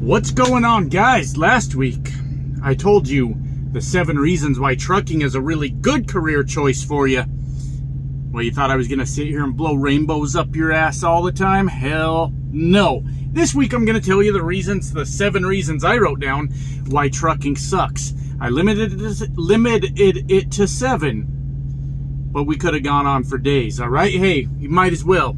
What's going on, guys? Last week, I told you the 7 reasons why trucking is a really good career choice for you. Well, you thought I was going to sit here and blow rainbows up your ass all the time? Hell no. This week, I'm going to tell you the 7 reasons I wrote down why trucking sucks. I limited it to 7, but we could have gone on for days, all right? Hey, you might as well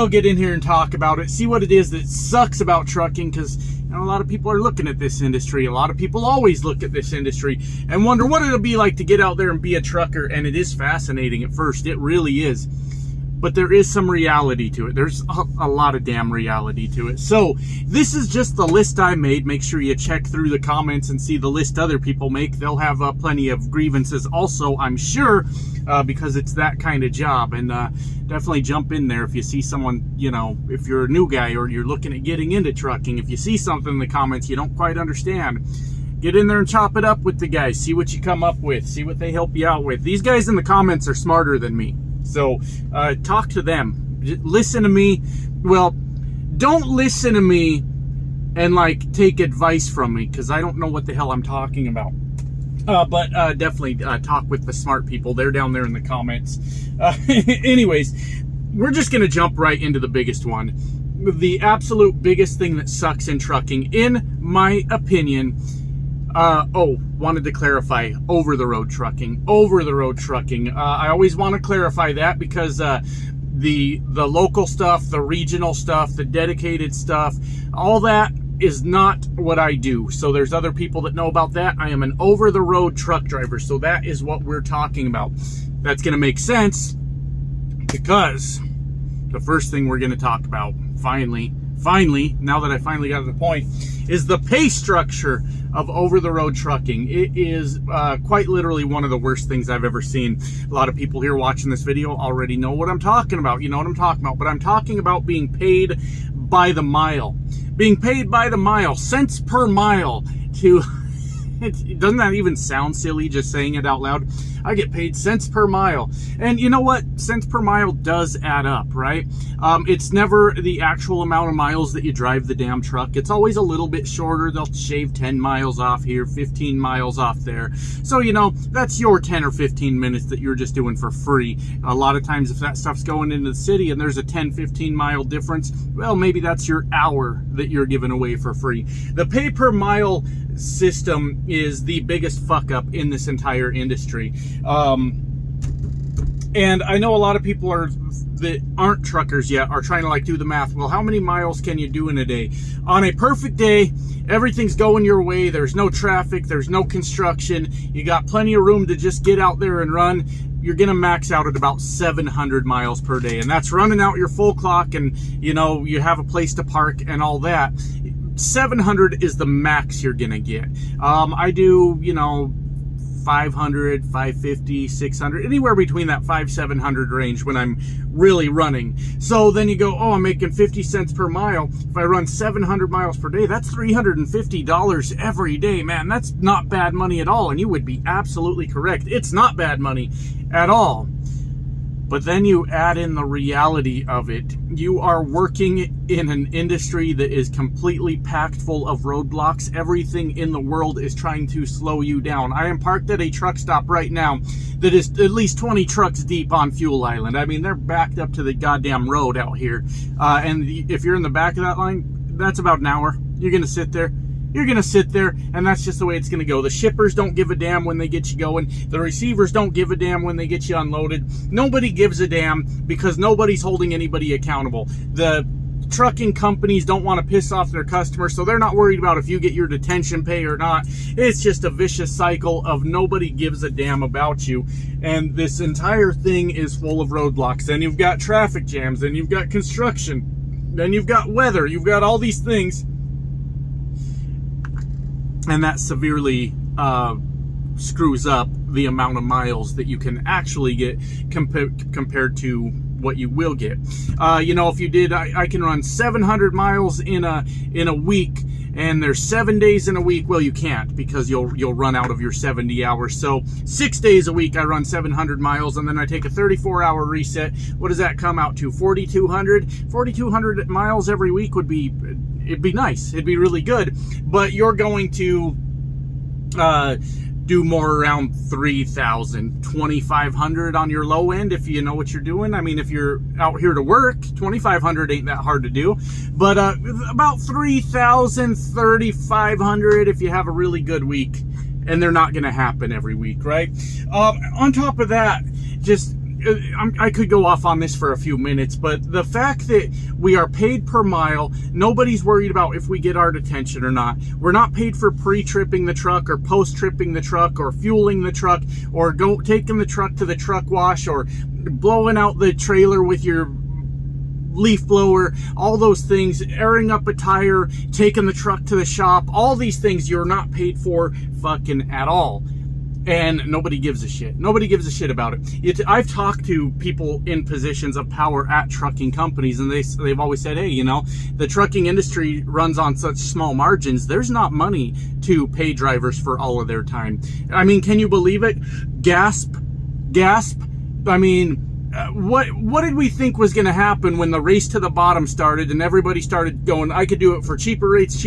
get in here and talk about it, see what it is that sucks about trucking, because a lot of people are looking at this industry. A lot of people always look at this industry and wonder what it'll be like to get out there and be a trucker, and it is fascinating at first. It really is. But there is some reality to it. There's a lot of damn reality to it. So this is just the list I made. Make sure you check through the comments and see the list other people make. They'll have plenty of grievances also, I'm sure, because it's that kind of job. And definitely jump in there if you see someone, if you're a new guy or you're looking at getting into trucking. If you see something in the comments you don't quite understand, get in there and chop it up with the guys. See what you come up with. See what they help you out with. These guys in the comments are smarter than me. So talk to them. Listen to me. Well, don't listen to me and take advice from me, because I don't know what the hell I'm talking about. But definitely talk with the smart people. They're down there in the comments. Anyways, we're just going to jump right into the biggest one. The absolute biggest thing that sucks in trucking, in my opinion. Wanted to clarify, over-the-road trucking. Over-the-road trucking. I always want to clarify that, because the local stuff, the regional stuff, the dedicated stuff, all that is not what I do. So there's other people that know about that. I am an over-the-road truck driver, so that is what we're talking about. That's going to make sense, because the first thing we're going to talk about, finally, now that I finally got to the point, is the pay structure of over-the-road trucking. It is quite literally one of the worst things I've ever seen. A lot of people here watching this video already know what I'm talking about. You know what I'm talking about. But I'm talking about being paid by the mile. Being paid by the mile, cents per mile to... Doesn't that even sound silly just saying it out loud? I get paid cents per mile. And you know what? Cents per mile does add up, right? It's never the actual amount of miles that you drive the damn truck. It's always a little bit shorter. They'll shave 10 miles off here, 15 miles off there. So, that's your 10 or 15 minutes that you're just doing for free. A lot of times if that stuff's going into the city and there's a 10, 15 mile difference, well, maybe that's your hour that you're giving away for free. The pay per mile system is the biggest fuck up in this entire industry. And I know a lot of people that aren't truckers yet are trying to do the math. Well, how many miles can you do in a day? On a perfect day, everything's going your way. There's no traffic. There's no construction. You got plenty of room to just get out there and run. You're going to max out at about 700 miles per day. And that's running out your full clock and, you have a place to park and all that. 700 is the max you're gonna get. I do 500, 550, 600, anywhere between that 500-700 range when I'm really running. So then you go, I'm making 50 cents per mile. If I run 700 miles per day, that's $350 every day. Man, that's not bad money at all. And you would be absolutely correct. It's not bad money at all. But then you add in the reality of it. You are working in an industry that is completely packed full of roadblocks. Everything in the world is trying to slow you down. I am parked at a truck stop right now that is at least 20 trucks deep on Fuel Island. I mean, they're backed up to the goddamn road out here. And if you're in the back of that line, that's about an hour. You're going to sit there. You're going to sit there, and that's just the way it's going to go. The shippers don't give a damn when they get you going. The receivers don't give a damn when they get you unloaded. Nobody gives a damn because nobody's holding anybody accountable. The trucking companies don't want to piss off their customers, so they're not worried about if you get your detention pay or not. It's just a vicious cycle of nobody gives a damn about you. And this entire thing is full of roadblocks. Then you've got traffic jams, then you've got construction, then you've got weather, you've got all these things. And that severely screws up the amount of miles that you can actually get compared to what you will get. You know, if you did, I can run 700 miles in a week, and there's 7 days in a week. Well, you can't, because you'll run out of your 70 hours. So 6 days a week I run 700 miles, and then I take a 34-hour reset. What does that come out to? 4,200 miles every week would be, it'd be nice. It'd be really good. But you're going to do more around 3,000, 2,500 on your low end if you know what you're doing. I mean, if you're out here to work, 2,500 ain't that hard to do. But about 3,000, 3,500 if you have a really good week. And they're not going to happen every week, right? On top of that, just I could go off on this for a few minutes, but the fact that we are paid per mile, nobody's worried about if we get our detention or not. We're not paid for pre-tripping the truck or post-tripping the truck or fueling the truck or taking the truck to the truck wash or blowing out the trailer with your leaf blower, all those things, airing up a tire, taking the truck to the shop, all these things you're not paid for fucking at all. And nobody gives a shit. Nobody gives a shit about it. I've talked to people in positions of power at trucking companies, and they've always said, hey, you know, the trucking industry runs on such small margins. There's not money to pay drivers for all of their time. I mean, can you believe it? Gasp. I mean, what did we think was going to happen when the race to the bottom started and everybody started going, I could do it for cheaper rates.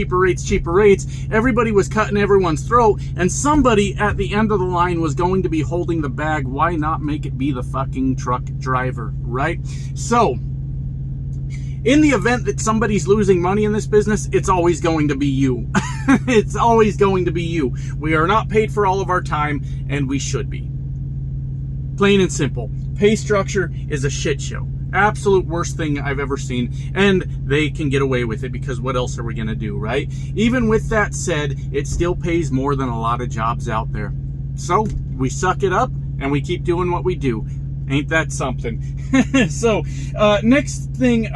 Everybody was cutting everyone's throat, and somebody at the end of the line was going to be holding the bag. Why not make it be the fucking truck driver, right? So, in the event that somebody's losing money in this business, it's always going to be you. It's always going to be you. We are not paid for all of our time, and we should be. Plain and simple. Pay structure is a shit show. Absolute worst thing I've ever seen. And they can get away with it because what else are we going to do, right? Even with that said, it still pays more than a lot of jobs out there. So we suck it up and we keep doing what we do. Ain't that something? So, next thing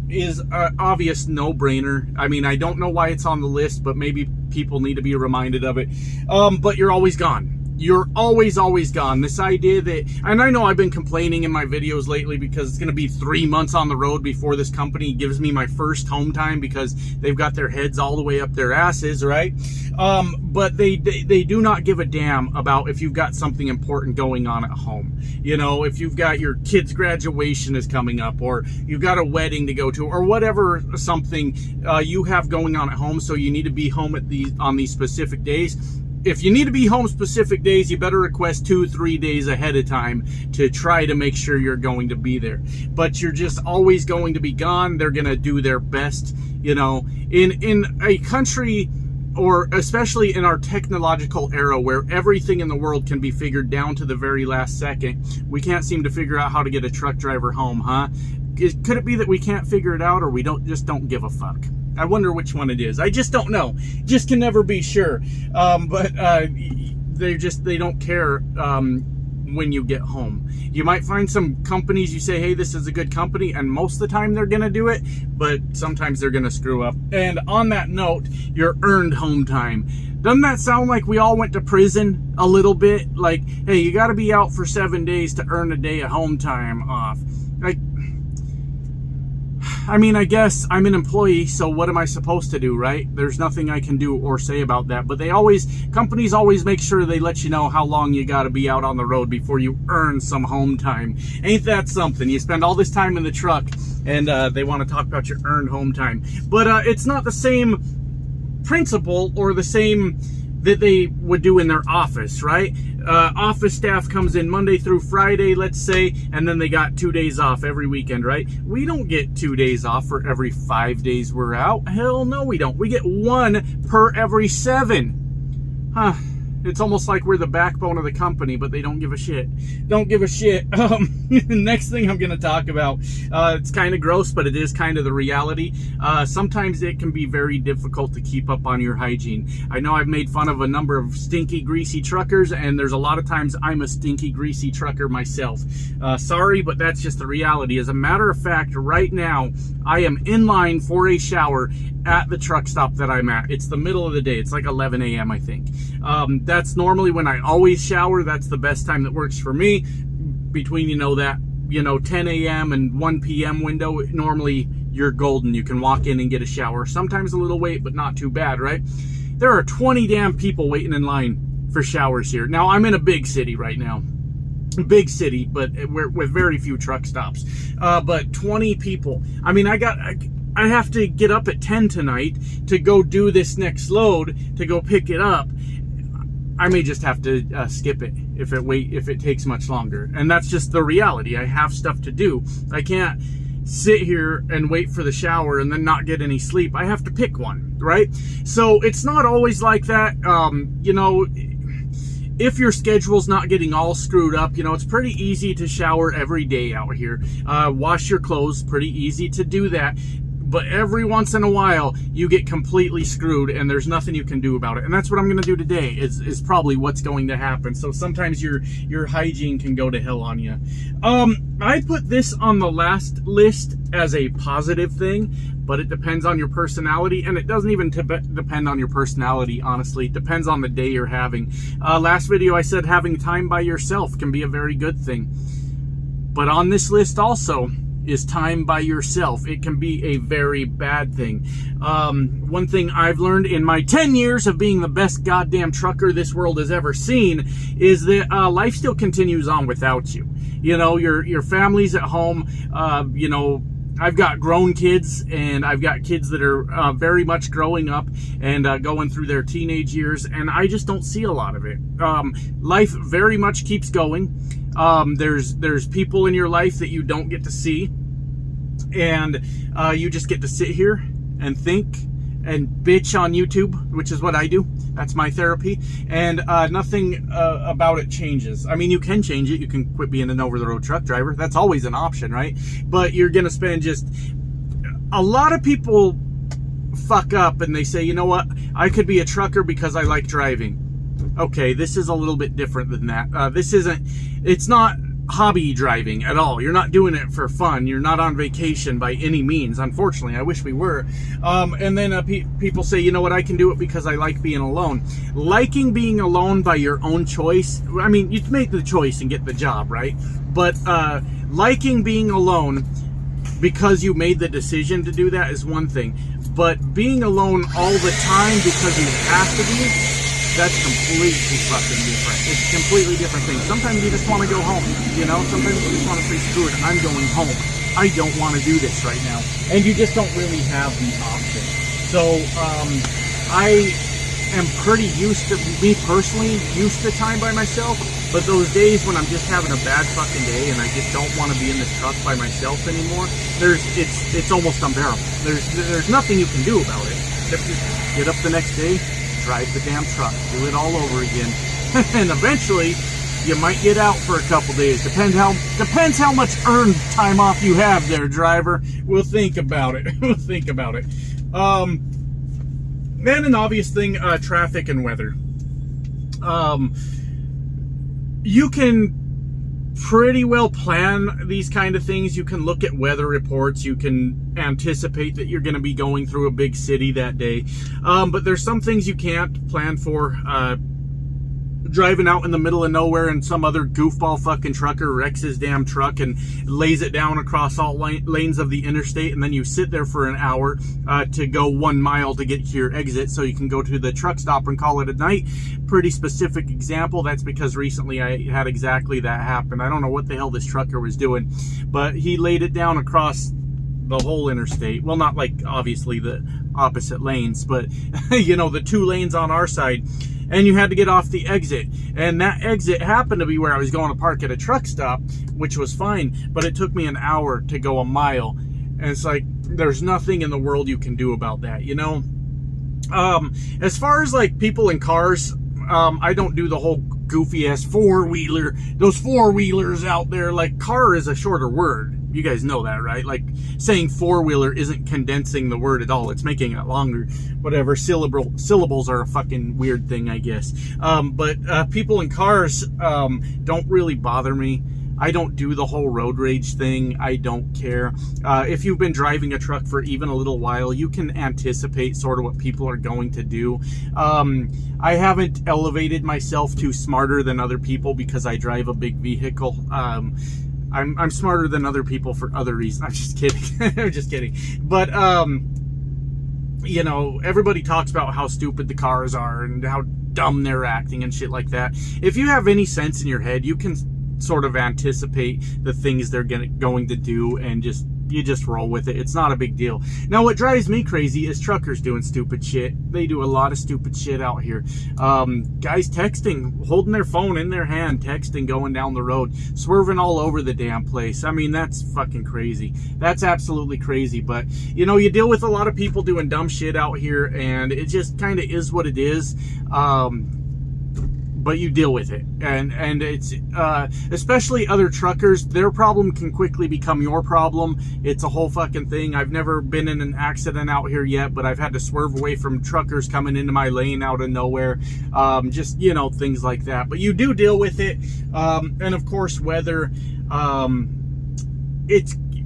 is obvious no-brainer. I mean, I don't know why it's on the list, but maybe people need to be reminded of it. But you're always gone. You're always gone. This idea that, and I know I've been complaining in my videos lately because it's going to be 3 months on the road before this company gives me my first home time because they've got their heads all the way up their asses, right? But they do not give a damn about if you've got something important going on at home. You know, if you've got your kid's graduation is coming up, or you've got a wedding to go to, or whatever something you have going on at home, so you need to be home on these specific days. If you need to be home specific days, you better request 2-3 days ahead of time to try to make sure you're going to be there. But you're just always going to be gone. They're going to do their best, you know. In a country, or especially in our technological era where everything in the world can be figured down to the very last second, we can't seem to figure out how to get a truck driver home, huh? Could it be that we can't figure it out, or we just don't give a fuck? I wonder which one it is. I just don't know. Just can never be sure. But they don't care when you get home. You might find some companies you say, hey, this is a good company, and most of the time they're going to do it, but sometimes they're going to screw up. And on that note, your earned home time. Doesn't that sound like we all went to prison a little bit? Like, hey, you got to be out for 7 days to earn a day of home time off. Like, I mean, I guess I'm an employee, so what am I supposed to do, right? There's nothing I can do or say about that. But companies always make sure they let you know how long you got to be out on the road before you earn some home time. Ain't that something? You spend all this time in the truck, and they want to talk about your earned home time. But it's not the same principle or the same that they would do in their office, right? Office staff comes in Monday through Friday, let's say, and then they got 2 days off every weekend, right? We don't get 2 days off for every 5 days we're out. Hell no, we don't. We get 1 per every 7. Huh. It's almost like we're the backbone of the company, but they don't give a shit. Don't give a shit. Next thing I'm going to talk about, it's kind of gross, but it is kind of the reality. Sometimes it can be very difficult to keep up on your hygiene. I know I've made fun of a number of stinky, greasy truckers, and there's a lot of times I'm a stinky, greasy trucker myself. Sorry, but that's just the reality. As a matter of fact, right now, I am in line for a shower at the truck stop that I'm at. It's the middle of the day. It's like 11 a.m., I think. That's normally when I always shower. That's the best time that works for me. Between, you know, that 10 a.m. and 1 p.m. window, normally you're golden. You can walk in and get a shower. Sometimes a little wait, but not too bad, right? There are 20 damn people waiting in line for showers here. Now, I'm in a big city right now. Big city, but we're with very few truck stops. But 20 people. I mean, I have to get up at 10 tonight to go do this next load, to go pick it up. I may just have to skip it if it takes much longer. And that's just the reality. I have stuff to do. I can't sit here and wait for the shower and then not get any sleep. I have to pick one, right? So it's not always like that. If your schedule's not getting all screwed up, it's pretty easy to shower every day out here. Wash your clothes, pretty easy to do that. But every once in a while, you get completely screwed, and there's nothing you can do about it. And that's what I'm going to do today, is probably what's going to happen. So sometimes your hygiene can go to hell on you. I put this on the last list as a positive thing, but it depends on your personality, and it doesn't even depend on your personality, honestly. It depends on the day you're having. Last video, I said having time by yourself can be a very good thing. But on this list also is time by yourself. It can be a very bad thing. One thing I've learned in my 10 years of being the best goddamn trucker this world has ever seen is that life still continues on without you. Your family's at home. I've got grown kids, and I've got kids that are very much growing up and going through their teenage years, and I just don't see a lot of it. Life very much keeps going. There's people in your life that you don't get to see, and you just get to sit here and think and bitch on YouTube, which is what I do. That's my therapy, and nothing about it changes. I mean, you can change it. You can quit being an over-the-road truck driver. That's always an option, right? But you're gonna spend a lot of people fuck up and they say, you know what, I could be a trucker because I like driving. Okay, this is a little bit different than that. It's not hobby driving at all. You're not doing it for fun. You're not on vacation by any means. Unfortunately, I wish we were. And then people say, you know what, I can do it because I like being alone. Liking being alone by your own choice, I mean, you make the choice and get the job, right? But liking being alone because you made the decision to do that is one thing. But being alone all the time because you have to be, that's completely fucking different. It's a completely different thing. Sometimes you just want to go home, Sometimes you just want to say, screw it, I'm going home. I don't want to do this right now. And you just don't really have the option. So, I am pretty me personally, used to time by myself. But those days when I'm just having a bad fucking day and I just don't want to be in this truck by myself anymore, it's almost unbearable. There's nothing you can do about it. Just get up the next day, drive the damn truck, do it all over again, and eventually you might get out for a couple days. Depends how much earned time off you have there, driver. We'll think about it. We'll think about it. Then an obvious thing, traffic and weather. You can pretty well plan these kind of things. You can look at weather reports. You can anticipate that you're going to be going through a big city that day. But there's some things you can't plan for. Driving out in the middle of nowhere and some other goofball fucking trucker wrecks his damn truck and lays it down across all lanes of the interstate, and then you sit there for an hour to go 1 mile to get to your exit so you can go to the truck stop and call it a night. Pretty specific example. That's because recently I had exactly that happen. I don't know what the hell this trucker was doing, but he laid it down across the whole interstate. Well, not like obviously the opposite lanes, but the 2 lanes on our side. And you had to get off the exit. And that exit happened to be where I was going to park at a truck stop, which was fine. But it took me an hour to go a mile. And it's like, there's nothing in the world you can do about that, As far as like people in cars, I don't do the whole goofy ass four-wheeler, those four-wheelers out there. Like, car is a shorter word. You guys know that, right? Like, saying four-wheeler isn't condensing the word at all. It's making it longer. Whatever. Syllables are a fucking weird thing, I guess. But people in cars don't really bother me. I don't do the whole road rage thing. I don't care. If you've been driving a truck for even a little while, you can anticipate sort of what people are going to do. I haven't elevated myself to smarter than other people because I drive a big vehicle. I'm smarter than other people for other reasons. I'm just kidding. I'm just kidding. But you know, everybody talks about how stupid the cars are and how dumb they're acting and shit like that. If you have any sense in your head, you can sort of anticipate the things they're going to do, and you just roll with it. It's not a big deal. Now, what drives me crazy is truckers doing stupid shit. They do a lot of stupid shit out here. Guys texting, holding their phone in their hand, texting, going down the road, swerving all over the damn place. I mean, that's fucking crazy. That's absolutely crazy. But, you know, you deal with a lot of people doing dumb shit out here, and it just kind of is what it is. But you deal with it, and it's especially other truckers, their problem can quickly become your problem. It's a whole fucking thing. I've never been in an accident out here yet, but I've had to swerve away from truckers coming into my lane out of nowhere. Just, you know, things like that. But you do deal with it, and of course weather.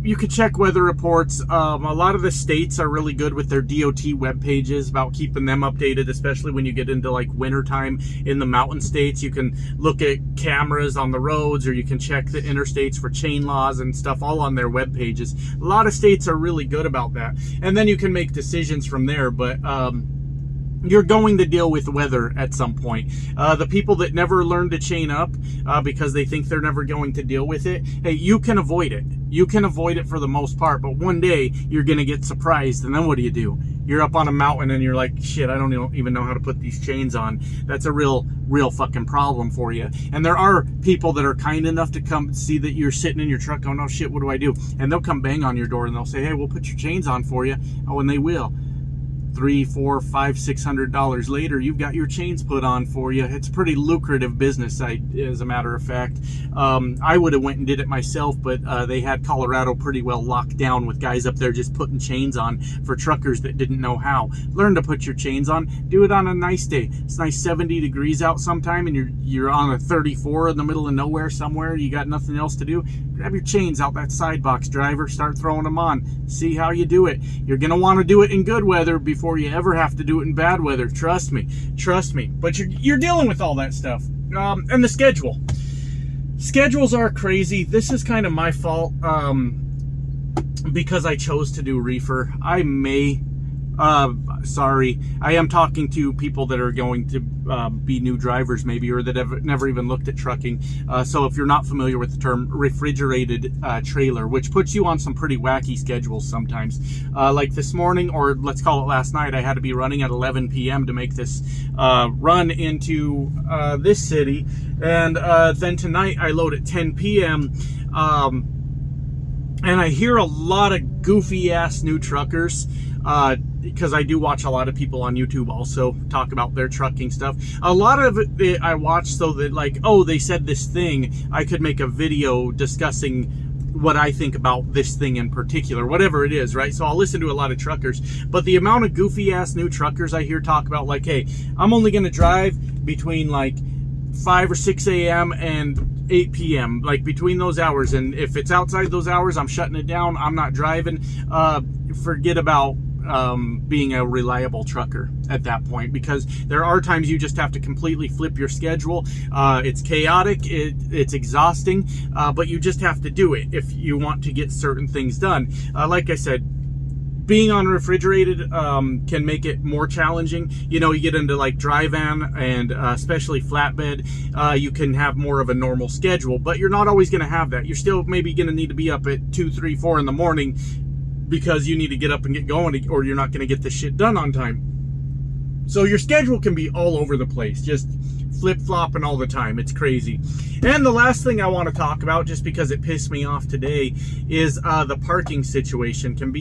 You can check weather reports. A lot of the states are really good with their DOT web pages about keeping them updated, especially when you get into like wintertime in the mountain states. You can look at cameras on the roads, or you can check the interstates for chain laws and stuff, all on their web pages. A lot of states are really good about that. And then you can make decisions from there. But you're going to deal with weather at some point. The people that never learn to chain up because they think they're never going to deal with it, hey, you can avoid it. You can avoid it for the most part, but one day you're going to get surprised, and then what do? You're up on a mountain and you're like, shit, I don't even know how to put these chains on. That's a real fucking problem for you. And there are people that are kind enough to come see that you're sitting in your truck going, oh shit, what do I do? And they'll come bang on your door and they'll say, hey, we'll put your chains on for you. Oh, and they will. $300, $400, $500, $600 later, you've got your chains put on for you. It's a pretty lucrative business, as a matter of fact. I would have went and did it myself, but they had Colorado pretty well locked down with guys up there just putting chains on for truckers that didn't know how. Learn to put your chains on. Do it on a nice day. It's nice 70 degrees out sometime, and you're on a 34 in the middle of nowhere somewhere. You got nothing else to do. Grab your chains out that side box, driver. Start throwing them on. See how you do it. You're going to want to do it in good weather before you ever have to do it in bad weather. Trust me. But you're dealing with all that stuff. And the schedule. Schedules are crazy. This is kind of my fault because I chose to do reefer. Sorry, I am talking to people that are going to be new drivers maybe, or that have never even looked at trucking. So if you're not familiar with the term refrigerated trailer, which puts you on some pretty wacky schedules sometimes. Like this morning, or let's call it last night, I had to be running at 11 p.m. to make this run into this city. And then tonight I load at 10 p.m. And I hear a lot of goofy ass new truckers, because I do watch a lot of people on YouTube also talk about their trucking stuff. A lot of it I watch so that, like, oh, they said this thing, I could make a video discussing what I think about this thing in particular, whatever it is, right? So I'll listen to a lot of truckers, but the amount of goofy ass new truckers I hear talk about, like, hey, I'm only going to drive between like 5 or 6 a.m. and 8 p.m., like between those hours, and if it's outside those hours, I'm shutting it down. I'm not driving. Forget about being a reliable trucker at that point, because there are times you just have to completely flip your schedule. It's chaotic, it's exhausting, but you just have to do it if you want to get certain things done. Like I said, being on refrigerated can make it more challenging. You know, you get into like dry van and especially flatbed, you can have more of a normal schedule, but you're not always going to have that. You're still maybe going to need to be up at 2, 3, 4 in the morning because you need to get up and get going, or you're not going to get this shit done on time. So your schedule can be all over the place, just flip-flopping all the time. It's crazy. And the last thing I want to talk about, just because it pissed me off today, is the parking situation can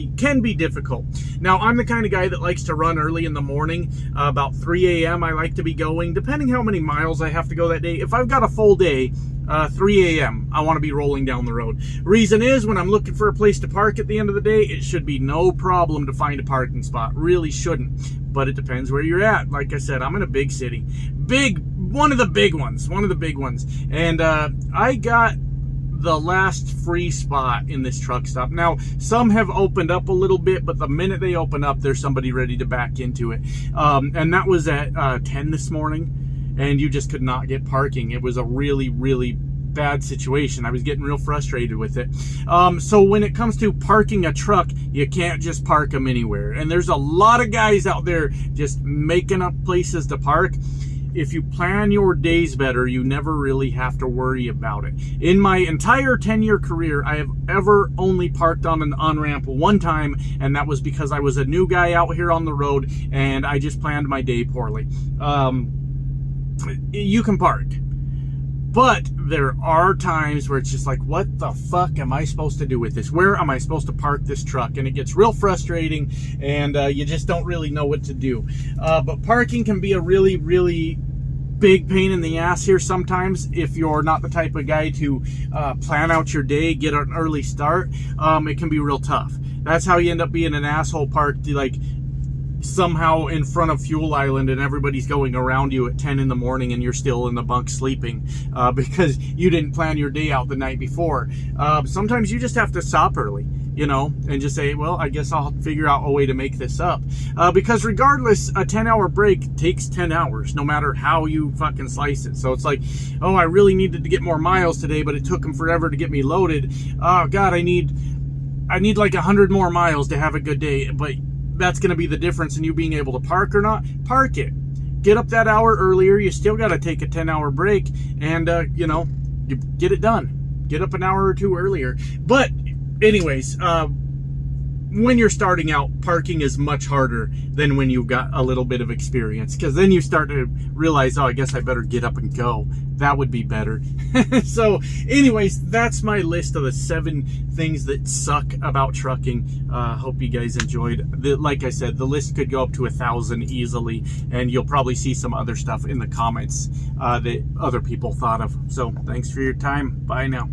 be difficult. Now, I'm the kind of guy that likes to run early in the morning. About 3 a.m. I like to be going, depending how many miles I have to go that day. If I've got a full day, 3 a.m. I want to be rolling down the road. Reason is, when I'm looking for a place to park at the end of the day, it should be no problem to find a parking spot. Really shouldn't. But it depends where you're at. Like I said, I'm in a big city. One of the big ones. And I got the last free spot in this truck stop. Now, some have opened up a little bit, but the minute they open up, there's somebody ready to back into it. And that was at 10 this morning. And you just could not get parking. It was a really, really bad situation. I was getting real frustrated with it. So when it comes to parking a truck, you can't just park them anywhere. And there's a lot of guys out there just making up places to park. If you plan your days better, you never really have to worry about it. In my entire 10-year career, I have ever only parked on an on-ramp one time, and that was because I was a new guy out here on the road, and I just planned my day poorly. You can park. But there are times where it's just like, what the fuck am I supposed to do with this? Where am I supposed to park this truck? And it gets real frustrating, and you just don't really know what to do. But parking can be a really, really big pain in the ass here sometimes if you're not the type of guy to plan out your day, get an early start. It can be real tough. That's how you end up being an asshole parked like somehow in front of Fuel Island, and everybody's going around you at 10 in the morning and you're still in the bunk sleeping because you didn't plan your day out the night before. Sometimes you just have to stop early, you know, and just say, well, I guess I'll figure out a way to make this up. Because regardless, a 10-hour break takes 10 hours, no matter how you fucking slice it. So it's like, oh, I really needed to get more miles today, but it took them forever to get me loaded. Oh God, I need like 100 more miles to have a good day. But that's going to be the difference in you being able to park or not. Park it. Get up that hour earlier. You still got to take a 10-hour break, and you know, you get it done. Get up an hour or two earlier. But anyways, when you're starting out, parking is much harder than when you've got a little bit of experience, because then you start to realize, oh, I guess I better get up and go. That would be better. So anyways, that's my list of the 7 things that suck about trucking. Hope you guys enjoyed. Like I said, the list could go up to 1,000 easily, and you'll probably see some other stuff in the comments that other people thought of. So thanks for your time. Bye now.